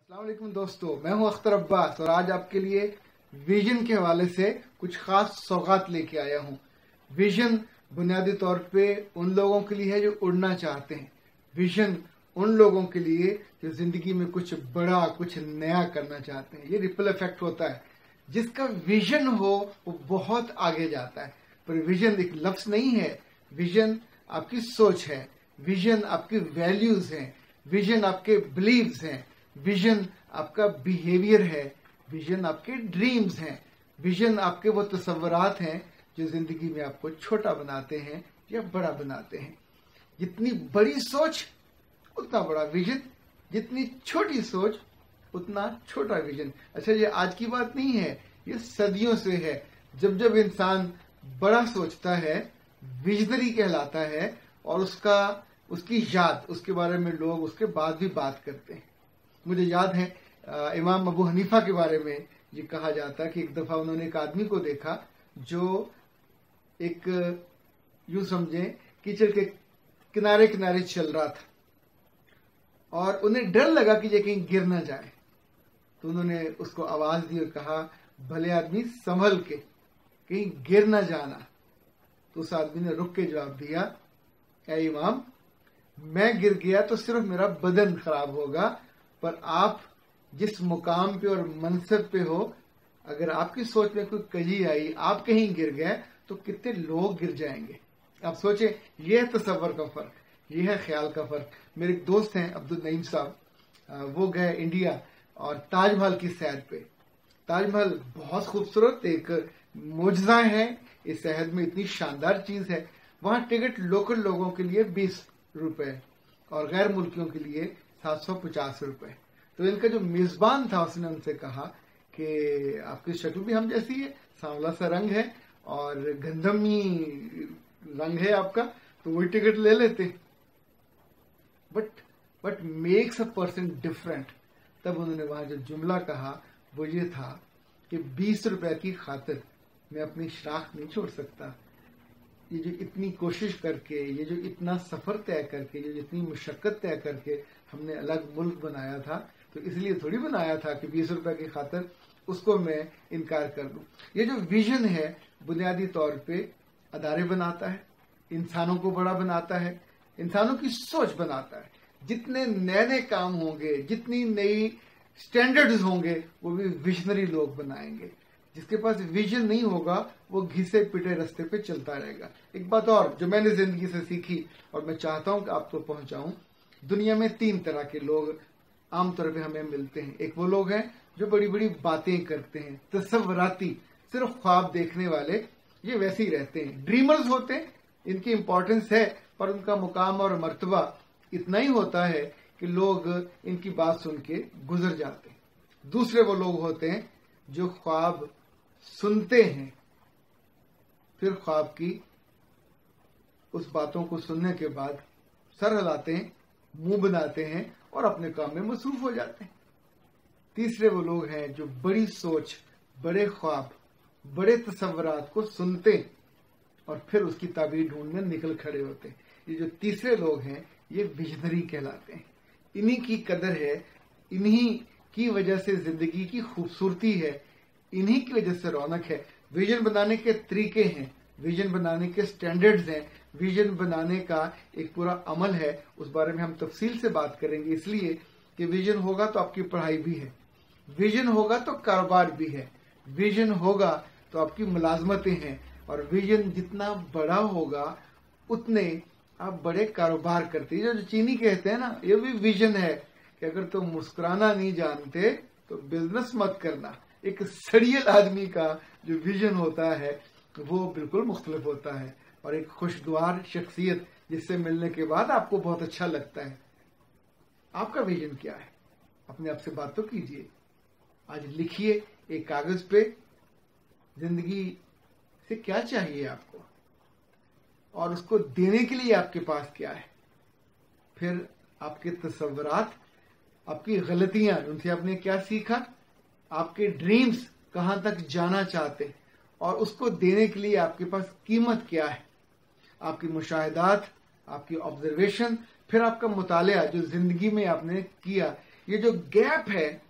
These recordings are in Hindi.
अस्सलाम वालेकुम दोस्तों, मैं हूं अख्तर अब्बास और आज आपके लिए विजन के हवाले से कुछ खास सौगात लेके आया हूं। विजन बुनियादी तौर पे उन लोगों के लिए है जो उड़ना चाहते हैं। विजन उन लोगों के लिए जो जिंदगी में कुछ बड़ा, कुछ नया करना चाहते हैं। ये रिपल इफेक्ट होता है। जिसका विजन हो वो बहुत आगे जाता है। पर विजन एक लफ्ज नहीं है। विजन आपकी सोच है, विजन आपकी वैल्यूज हैं, विजन आपके बिलीव्स हैं, विजन आपका बिहेवियर है, विजन आपके ड्रीम्स हैं, विजन आपके वो तसव्वुरात हैं जो जिंदगी में आपको छोटा बनाते हैं या बड़ा बनाते हैं। जितनी बड़ी सोच उतना बड़ा विजन, जितनी छोटी सोच उतना छोटा विजन। अच्छा, ये आज की बात नहीं है, ये सदियों से है। जब जब इंसान बड़ा सोचता है विजनरी कहलाता है और उसकी याद, उसके बारे में लोग उसके बाद भी बात करते हैं। मुझे याद है इमाम अबू हनीफा के बारे में ये कहा जाता कि एक दफा उन्होंने एक आदमी को देखा जो एक यूं समझे कीचड़ के किनारे किनारे चल रहा था और उन्हें डर लगा कि ये कहीं गिर ना जाए। तो उन्होंने उसको आवाज दी और कहा, भले आदमी संभल के, कहीं गिर ना जाना। तो उस आदमी ने रुक के जवाब दिया, ऐ इमाम, मैं गिर गया तो सिर्फ मेरा बदन खराब होगा, पर आप जिस मुकाम पे और मनसब पे हो, अगर आपकी सोच में कोई कजी आई, आप कहीं गिर गए तो कितने लोग गिर जाएंगे। आप सोचें, यह है तसव्वुर का फर्क, यह है ख्याल का फर्क। मेरे एक दोस्त हैं अब्दुल नईम साहब, वो गए इंडिया और ताजमहल की सैर पे। ताजमहल बहुत खूबसूरत एक मोजज़ा है, इस शहर में इतनी शानदार चीज है। वहां टिकट लोकल लोगों के लिए 20 रुपए और गैर मुल्कियों के लिए 750 रुपए। तो इनका जो मेजबान था उसने उनसे कहा कि आपकी शक्ल भी हम जैसी है, सांवला सा रंग है और गंधमी रंग है आपका, तो वही टिकट ले लेते। But makes a person different. तब उन्होंने वहां जो जुमला कहा वो ये था कि 20 रुपए की खातिर मैं अपनी शनाख्त नहीं छोड़ सकता। ये जो इतनी कोशिश करके, ये जो इतना सफर तय करके, ये जो इतनी मुशक्कत तय करके हमने अलग मुल्क बनाया था, तो इसलिए थोड़ी बनाया था कि 20 रुपए की खातिर उसको मैं इनकार कर दूं। ये जो विजन है बुनियादी तौर पे अदारे बनाता है, इंसानों को बड़ा बनाता है, इंसानों की सोच बनाता है। जितने नए नए काम होंगे, जितनी नई स्टैंडर्ड्स होंगे, वो भी विजनरी लोग बनाएंगे। जिसके पास विजन नहीं होगा वो घिसे पिटे रास्ते पे चलता रहेगा। एक बात और जो मैंने जिंदगी से सीखी और मैं चाहता हूं कि आपको पहुंचाऊं, दुनिया में 3 तरह के लोग आमतौर पे हमें मिलते हैं। एक वो लोग हैं जो बड़ी बड़ी बातें करते हैं, तसव्वुराती, सिर्फ ख्वाब देखने वाले, ये वैसे ही रहते हैं। ड्रीमर्स होते हैं, इनकी इंपॉर्टेंस है, पर उनका मुकाम और मर्तबा इतना ही होता है कि लोग इनकी बात सुन के गुजर जाते हैं। दूसरे वो लोग होते हैं जो ख्वाब सुनते हैं, फिर ख्वाब की उस बातों को सुनने के बाद सर हिलाते हैं, मुंह बनाते हैं और अपने काम में मसरूफ हो जाते हैं। तीसरे वो लोग हैं जो बड़ी सोच, बड़े ख्वाब, बड़े तसव्वुरात को सुनते और फिर उसकी ताबीर ढूंढने निकल खड़े होते हैं। ये जो तीसरे लोग हैं ये विजनरी कहलाते हैं। इन्हीं की कदर है, इन्हीं की वजह से जिंदगी की खूबसूरती है, इन्हीं की वजह से रौनक है। विजन बनाने के तरीके हैं, विजन बनाने के स्टैंडर्ड्स हैं, विजन बनाने का एक पूरा अमल है। उस बारे में हम तफसील से बात करेंगे, इसलिए कि विजन होगा तो आपकी पढ़ाई भी है, विजन होगा तो कारोबार भी है, विजन होगा तो आपकी मुलाजमतें हैं, और विजन जितना बड़ा होगा उतने आप बड़े कारोबार करते हैं। जो चीनी कहते हैं ना, ये भी विजन है कि अगर तुम मुस्कुराना नहीं जानते तो बिजनेस मत करना। एक सड़ियल आदमी का जो विजन होता है वो बिल्कुल मुख्तलिफ होता है, और एक खुशगवार शख्सियत जिससे मिलने के बाद आपको बहुत अच्छा लगता है। आपका विजन क्या है? अपने आप से बात तो कीजिए। आज लिखिए एक कागज पे, जिंदगी से क्या चाहिए आपको और उसको देने के लिए आपके पास क्या है। फिर आपके तसव्वुरात, आपकी गलतियां, उनसे आपने क्या सीखा, आपके ड्रीम्स कहां तक जाना चाहते और उसको देने के लिए आपके पास कीमत क्या है, आपकी मुशाहिदात, आपकी ऑब्जर्वेशन, फिर आपका मुतालिया जो जिंदगी में आपने किया, ये जो गैप है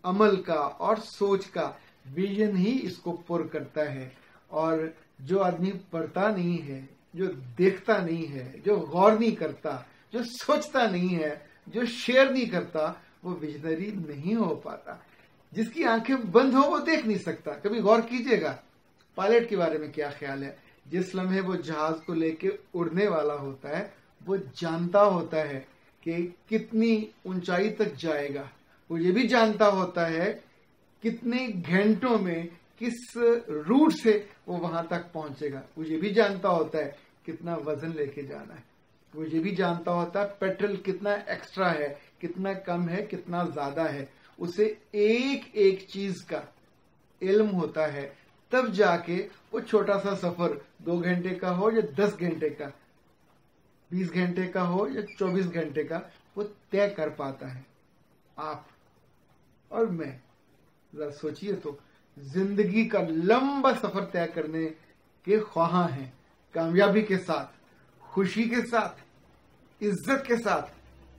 अमल का और सोच का, विजन ही इसको पूर्ण करता है। और जो आदमी पढ़ता नहीं है, जो देखता नहीं है, जो गौर नहीं करता, जो सोचता नहीं है, जो शेयर नहीं करता, वो विजनरी नहीं हो पाता। जिसकी आंखें बंद हो वो देख नहीं सकता। कभी गौर कीजिएगा पायलट के बारे में क्या ख्याल है। जिस लम्हे वो जहाज को लेके उड़ने वाला होता है, वो जानता होता है कि कितनी ऊंचाई तक जाएगा। वो ये भी जानता होता है कितने घंटों में किस रूट से वो वहां तक पहुंचेगा। वो ये भी जानता होता है कितना वजन लेके जाना है। वो ये भी जानता होता है पेट्रोल कितना एक्स्ट्रा है, कितना कम है, कितना ज्यादा है। उसे एक एक चीज का इल्म होता है, तब जाके वो छोटा सा सफर 2 घंटे का हो या 10 घंटे का, 20 घंटे का हो या 24 घंटे का, वो तय कर पाता है। आप और मैं जरा सोचिए तो, जिंदगी का लंबा सफर तय करने के ख्वाहां हैं, कामयाबी के साथ, खुशी के साथ, इज्जत के साथ,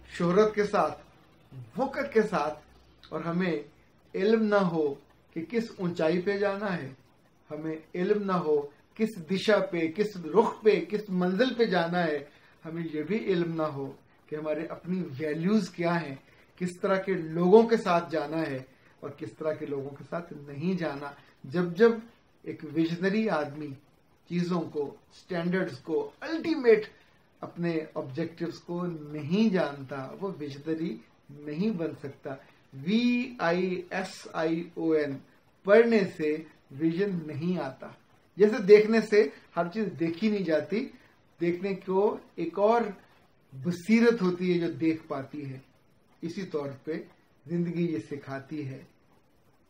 शोहरत के साथ, वक़्त के साथ, और हमें इल्म ना हो कि किस ऊंचाई पे जाना है, हमें इल्म ना हो किस दिशा पे, किस रुख पे, किस मंजिल पे जाना है, हमें यह भी इल्म ना हो कि हमारे अपनी वैल्यूज क्या हैं, किस तरह के लोगों के साथ जाना है और किस तरह के लोगों के साथ नहीं जाना। जब जब एक विजनरी आदमी चीजों को, स्टैंडर्ड्स को, अल्टीमेट अपने ऑब्जेक्टिव्स को नहीं जानता, वो विजनरी नहीं बन सकता। VISION पढ़ने से विजन नहीं आता। जैसे देखने से हर चीज देखी नहीं जाती, देखने को एक और बसीरत होती है जो देख पाती है। इसी तौर पे जिंदगी ये सिखाती है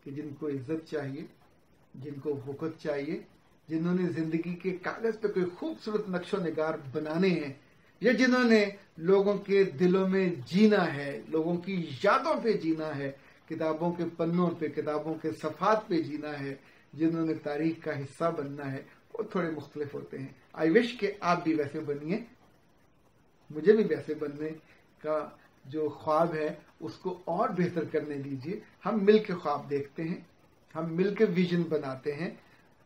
कि जिनको इज्जत चाहिए, जिनको वक़्त चाहिए, जिन्होंने जिंदगी के कागज पे कोई खूबसूरत नक्शो निगार बनाने हैं, या जिन्होंने लोगों के दिलों में जीना है, लोगों की यादों पे जीना है, किताबों के पन्नों पे, किताबों के सफात पे जीना है, जिन्होंने तारीख का हिस्सा बनना है, वो थोड़े मुख्तलिफ होते हैं। आई विश कि आप भी वैसे बनिए, मुझे भी वैसे बनने का जो ख्वाब है उसको और बेहतर करने दीजिए। हम मिलकर ख्वाब देखते हैं, हम मिलकर विजन बनाते हैं।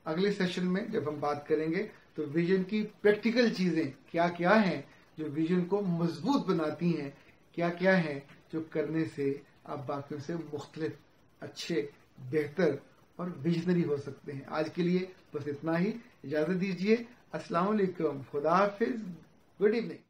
अगले सेशन में जब हम बात करेंगे तो विजन की प्रैक्टिकल चीजें क्या क्या हैं जो विजन को मजबूत बनाती हैं, क्या क्या है जो करने से आप बाकियों से मुख्तलिफ, अच्छे, बेहतर और विजनरी हो सकते हैं। आज के लिए बस इतना ही, इजाजत दीजिए। अस्सलाम वालेकुम, खुदा हाफिज, गुड इवनिंग।